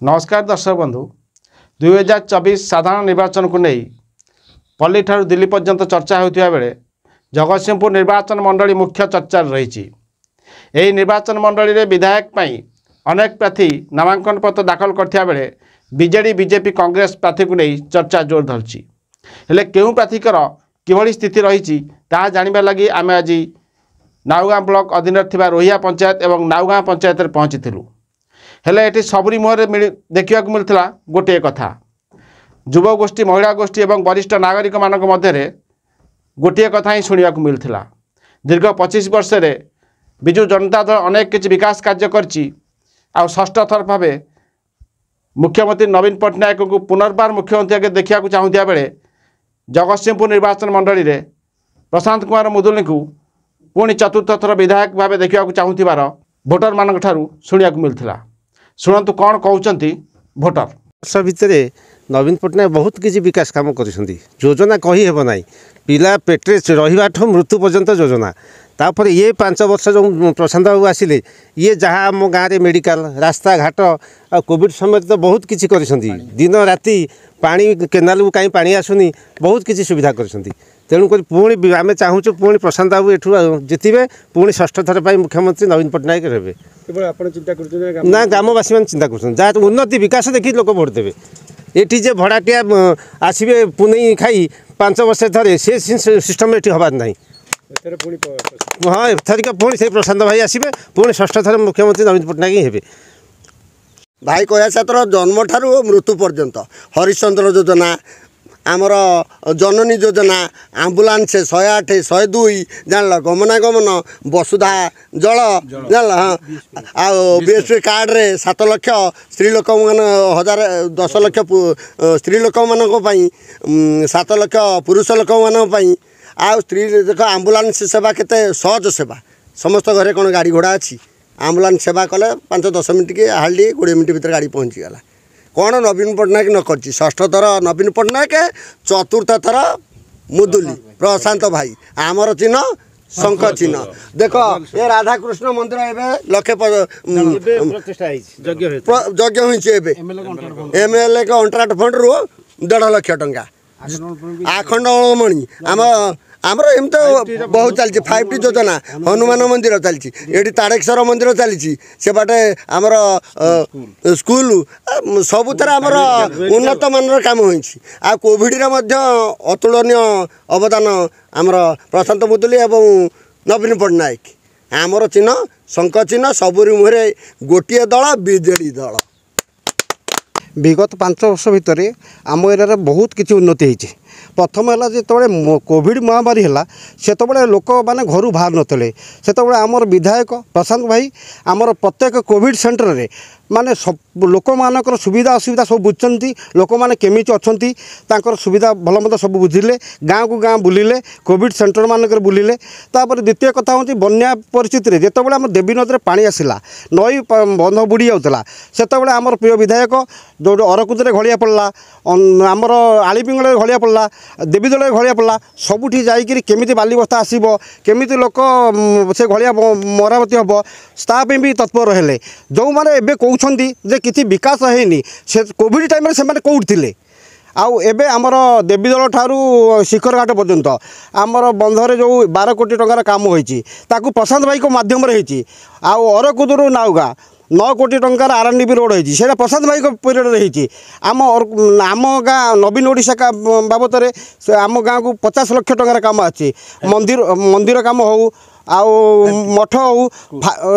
नमस्कार दर्शक बंधु 2024 साधारण निर्वाचन को नहीं पल्ली ठारू दिल्ली पर्यंत चर्चा होता बेले जगतसिंहपुर निर्वाचन मंडली मुख्य चर्चा रही। यही निर्वाचन मंडली रे विधायक पाई अनेक प्रार्थी नामांकन पत्र दाखल करथिया बेले बीजेडी बीजेपी कांग्रेस प्रार्थी को नहीं चर्चा जोर धरछि। हेले केउ प्रार्थीकर किभली स्थिति रही ताहा जानिबा लागि आमे आज नाउगाँ ब्लॉक अधीन थिबा रोहिया पंचायत एवं नाउगाँ पंचायत रे पहुंचीथिलु। हेले एटी सबरी मुहरे देखा मिलता गोटे कथा युव गोष्ठी महिला गोष्ठी एवं वरिष्ठ नागरिक मानक मध्य गोटे कथा ही शुणा मिलता। दीर्घ 25 वर्ष रे विजु जनता दल अनेक किसी विकास कार्य करछि। आ षष्ठ थर भाव मुख्यमंत्री नवीन पट्टनायक को पुनर्बार मुख्यमंत्री आगे देखा चाहूया बेले जगतसिंहपुर निर्वाचन मंडली रे प्रशांत कुमार मुदुली को पुणी चतुर्थ थर विधायक भाव देखा चाहूबार भोटर मान शुणा मिलता। शुणु कौन कहते भोटर वर्ष भितर नवीन पट्टनायक बहुत किसी विकास काम कर योजना कही हेब ना पिला पेटे रहा मृत्यु पर्यंत योजना तापर ये 5 वर्ष जो प्रशांत बाबू आसिले ये जहाँ आम गाँव में मेडिकल रास्ता घाट आ कोविड समय तो बहुत किसी कर दिन राति पानी केनाल कहीं पानी आसुनी बहुत किसी सुविधा कर तेणुक पुणी आम चाहूँ पुणी प्रशांत बाबू एठू जितबे पुणी षष्ठ थर पर मुख्यमंत्री नवीन पट्टनायक रे ना ग्रामवासी मैंने चिंता कर जहाँ उन्नति विकास देखिए लोक भोट देवे। ये जे भड़ाटिया आसवे पुनई खाई 5 वर्ष थे से सिस्टम ये हबार ना। हाँ एथरिक पुणी से प्रशांत भाई आसवे पुणी षष्ठ थर मुख्यमंत्री नवीन पट्टनायक ही हे भाई कह छात्र जन्म ठारू मृत्यु पर्यंत हरिश्चंद्र योजना आमर जननी योजना आम्बुलांस 108 102 जान गमनागमन वसुधा जल जान हाँ बीएसपी कार्ड रे 7 लाख स्त्री लोक मान 10 लाख स्त्री लोक मान 7 लाख पुरुष लोक मान आ स्त्री देख आम्बुलांस सेवा केते सहज सेवा समस्त घरे कौन गाड़ी घोड़ा अच्छी आम्बुलांस सेवा कले 5-10 मिनट के हार्डली 20 मिनट भीतर गाड़ी पहुँची गला। कौन नवीन पट्टनायक न कर षष्ठ थर नवीन पट्टनायक चतुर्थ थर मुदुली प्रशांत भाई आमर चिन्ह शंख चिन्ह देख ये राधाकृष्ण मंदिर एवं लक्षे यज्ञ होमएलए के अंटराट फंड रू 1.5 लाख टंका आखंडमणि आमर एमती बहुत चलती 5T योजना हनुमान मंदिर चलती ये तारेश्वर मंदिर चली से बाटे आमर स्कूल सबुथ आमर उन्नत मानर काम हो कोविड अतुलनीय अवदान आमर प्रशांत मुदुली एवं नवीन पट्टनायक आमर चिन्ह शंख चिन्ह सबुरी मुहरे गोटे दल बीजेडी दल। विगत 5 वर्ष भितर आम एरिया बहुत किसी उन्नति होती। प्रथम है जो कोविड महामारी है से लोक मैंने घर बाहर नते से आमर विधायक प्रशांत भाई आमर प्रत्येक कोविड सेंटर रे माने सब लोक मानकर सुविधा असुविधा सब बुझुंट लोक मैंने केमी अच्छा सुविधा भलमंद सब बुझिले गाँव को गाँव बुलिले कोविड सेंटर मानक बुलिले। तापर द्वितीय कथा हूँ बन्या परिस्थिति जो आम देवी नदी में पानी आसला नई बंध बुड़ी जाऊला से आमर प्रिय विधायक जो अरकुदे घलिया पड़ा आमर आलीपिंगल घलिया पड़ा देवीदल घलिया पड़ा सबुठी जाकि केमी बाली बस्ता आसब केमी लोक से घलिया मरामती हम ताप भी तत्पर हेले जो मैंने कहते किसी विकास है से कोविड टाइम से कौट थे आउ एबे आमर देवीदल ठारू शिखर घाट पर्यंत आमर बंधरे जो 12 कोटी टंकार काम होती प्रशांत भाई को माध्यम आउ अरकुदरू नाउगा 9 कोटी टंकार R&B रोड होती से प्रशांत भाई को पीरियड होती आम गाँ नवीन ओडिशा का बाबद आम गाँ को 50 लाख टंकार काम अच्छी मंदिर काम हो आउ मठ हो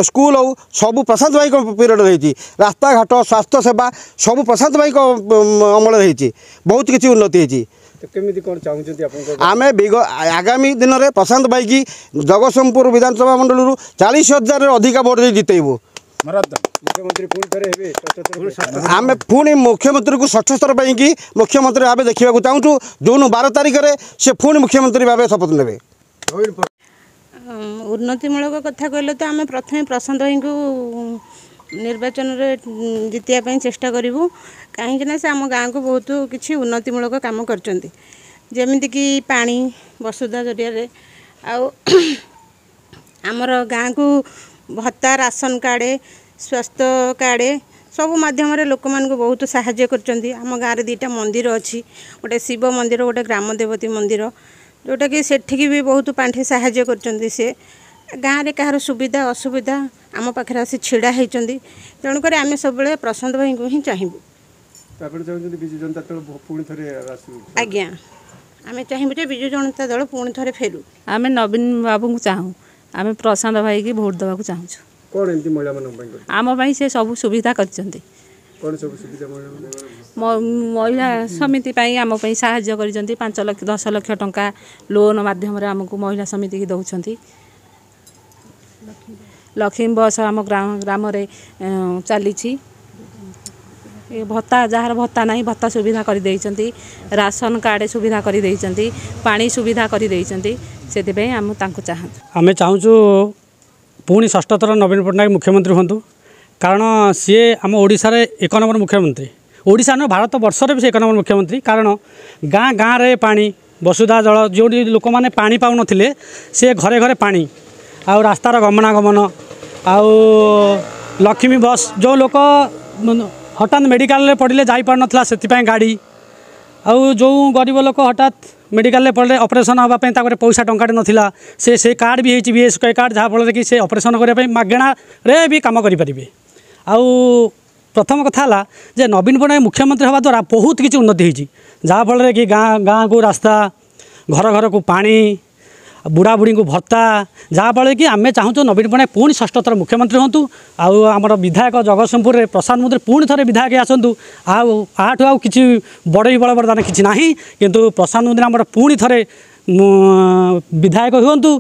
स्कूल हो सब प्रशांत भाई को पीरियड रही रास्ता घाट स्वास्थ्य सेवा सब प्रशांत भाई को अमल रही बहुत किसी उन्नति होती। आम आगामी दिन में प्रशांत भाई की जगतसिंहपुर विधानसभा मंडल 40,000 अधिक भोट दे जितेबू आम पुणी मुख्यमंत्री को षष्ठ स्तर पर मुख्यमंत्री भाव देखा चाहूँ जून 12 तारिख में से पुणी मुख्यमंत्री भाव शपथ ने उन्नतिमूलक कथा कहले तो आम प्रथम प्रशांत भाई को निर्वाचन में जितिया चेष्टा करूँ कहीं से आम गाँव को बहुत किसी उन्नतिमूलक काम करमितिक पानी वसुधा जरिया आमर गाँव को भत्ता राशन कार्ड स्वास्थ्य कार्ड ସବୁ ମାଧ୍ୟମରେ ଲୋକମାନଙ୍କୁ ବହୁତ ସାହାଯ୍ୟ କରିଛନ୍ତି। ଆମ ଗାଁରେ 2ଟା ମନ୍ଦିର ଅଛି, ଗୋଟେ ଶିବ ମନ୍ଦିର, ଗୋଟେ ଗ୍ରାମ ଦେବତୀ ମନ୍ଦିର, ଯେଉଁଟାକି ସେଠିକି ବି ବହୁତ ପାଣ୍ଠି ସାହାଯ୍ୟ କରିଛନ୍ତି। ସେ ଗାଁରେ କାହାର ସୁବିଧା ଅସୁବିଧା ଆମ ପାଖରେ ଆସି ଛିଡ଼ା ହେଇଛନ୍ତି। ତେଣୁକରି ଆମେ ସବୁବେଳେ ପ୍ରଶାନ୍ତ ଭାଇଙ୍କୁ ହିଁ ଚାହିଁବୁ। ଆଜ୍ଞା, ଆମେ ଚାହିଁବୁ ଯେ ବିଜୁ ଜନତା ଦଳ ପୁଣି ଥରେ ଫେରୁ। ଆମେ ନବୀନ ବାବୁଙ୍କୁ ଚାହୁଁ, ଆମେ ପ୍ରଶାନ୍ତ ଭାଇକି ଭୋଟ ଦେବାକୁ ଚାହୁଁଛୁ। କ'ଣ ଏମିତି ମହିଳାମାନଙ୍କ ପାଇଁ ଆମ ପାଇଁ ସେ ସବୁ ସୁବିଧା କରିଛନ୍ତି। କ'ଣ ସବୁ ସୁବିଧା ମହିଳା ସମିତି ପାଇଁ ଆମ ପାଇଁ ସାହାଯ୍ୟ କରିଛନ୍ତି। 5 ଲକ୍ଷ 10 ଲକ୍ଷ ଟଙ୍କା ଲୋନ୍ ମାଧ୍ୟମରେ ଆମକୁ ମହିଳା ସମିତିକି ଦେଉଛନ୍ତି। ଲକ୍ଷ୍ମୀ ବସ୍ ଆମ ଗ୍ରାମରେ ଚାଲିଛି। ଏ ଭତ୍ତା, ଯାହାର ଭତ୍ତା ନାହିଁ ଭତ୍ତା ସୁବିଧା କରିଦେଇଛନ୍ତି। ରାସନ କାର୍ଡ଼ ସୁବିଧା କରିଦେଇଛନ୍ତି। ପାଣି ସୁବିଧା କରିଦେଇଛନ୍ତି। ସେଥିପାଇଁ ଆମେ ତାଙ୍କୁ ଚାହୁଁଛୁ। ଆମେ ଚାହୁଁଛୁ ପୁଣି 6ଠ ଥର ନବୀନ ପଟ୍ଟନାୟକ ମୁଖ୍ୟମନ୍ତ୍ରୀ ହୁଅନ୍ତୁ। କାରଣ ସିଏ ଆମ ଓଡ଼ିଶାରେ 1 ନମ୍ବର ମୁଖ୍ୟମନ୍ତ୍ରୀ। ଓଡ଼ିଶା ନୁହେଁ, ଭାରତ ବର୍ଷରେ ବି ସେ 1 ନମ୍ବର ମୁଖ୍ୟମନ୍ତ୍ରୀ। କାରଣ ଗାଁ ଗାଁରେ ପାଣି, ବସୁଧା ଜଳ, ଯେଉଁଠି ଲୋକମାନେ ପାଣି ପାଉନଥିଲେ ସେ ଘରେ ଘରେ ପାଣି, ଆଉ ରାସ୍ତାର ଗମନାଗମନ, ଆଉ ଲକ୍ଷ୍ମୀ ବସ୍, ଯେଉଁ ଲୋକ ହଠାତ୍ ମେଡ଼ିକାଲରେ ପଡ଼ିଲେ ଯାଇପାରୁନଥିଲା ସେଥିପାଇଁ ଗାଡ଼ି, ଆଉ ଯେଉଁ ଗରିବ ଲୋକ ହଠାତ୍ ମେଡ଼ିକାଲରେ ପଡ଼ିଲେ ଅପରେସନ୍ ହେବା ପାଇଁ ତାପରେ ପଇସା ଟଙ୍କାଟେ ନଥିଲା, ସେ କାର୍ଡ଼ ବି ହେଇଛି BSK କାର୍ଡ଼, ଯାହାଫଳରେ କି ସେ ଅପରେସନ୍ କରିବା ପାଇଁ ମାଗଣାରେ ବି କାମ କରିପାରିବେ। ଆଉ ପ୍ରଥମ କଥା ହେଲା ଯେ ନବୀନ ପଟ୍ଟନାୟକ ମୁଖ୍ୟମନ୍ତ୍ରୀ ହେବା ଦ୍ୱାରା ବହୁତ କିଛି ଉନ୍ନତି ହେଇଛି। ଯାହାଫଳରେ କି ଗାଁକୁ ରାସ୍ତା, ଘର ଘରକୁ ପାଣି, ବୁଢ଼ାବୁଢ଼ୀଙ୍କୁ ଭତ୍ତା, ଯାହାଫଳରେ କି ଆମେ ଚାହୁଁଛୁ ନବୀନ ପଟ୍ଟନାୟକ ପୁଣି 6ଠ ଥର ମୁଖ୍ୟମନ୍ତ୍ରୀ ହୁଅନ୍ତୁ। ଆଉ ଆମର ବିଧାୟକ ଜଗତସିଂହପୁରରେ ପ୍ରଶାନ୍ତ ମନ୍ତ୍ରୀ ପୁଣି ଥରେ ବିଧାୟକ ଆସନ୍ତୁ। ଆଉ ଆଠୁ ଆଉ କିଛି ବଡ଼ ବରଦାନ କିଛି ନାହିଁ, କିନ୍ତୁ ପ୍ରଶାନ୍ତ ମନ୍ତ୍ରୀ ଆମର ପୁଣି ଥରେ ବିଧାୟକ ହୁଅନ୍ତୁ।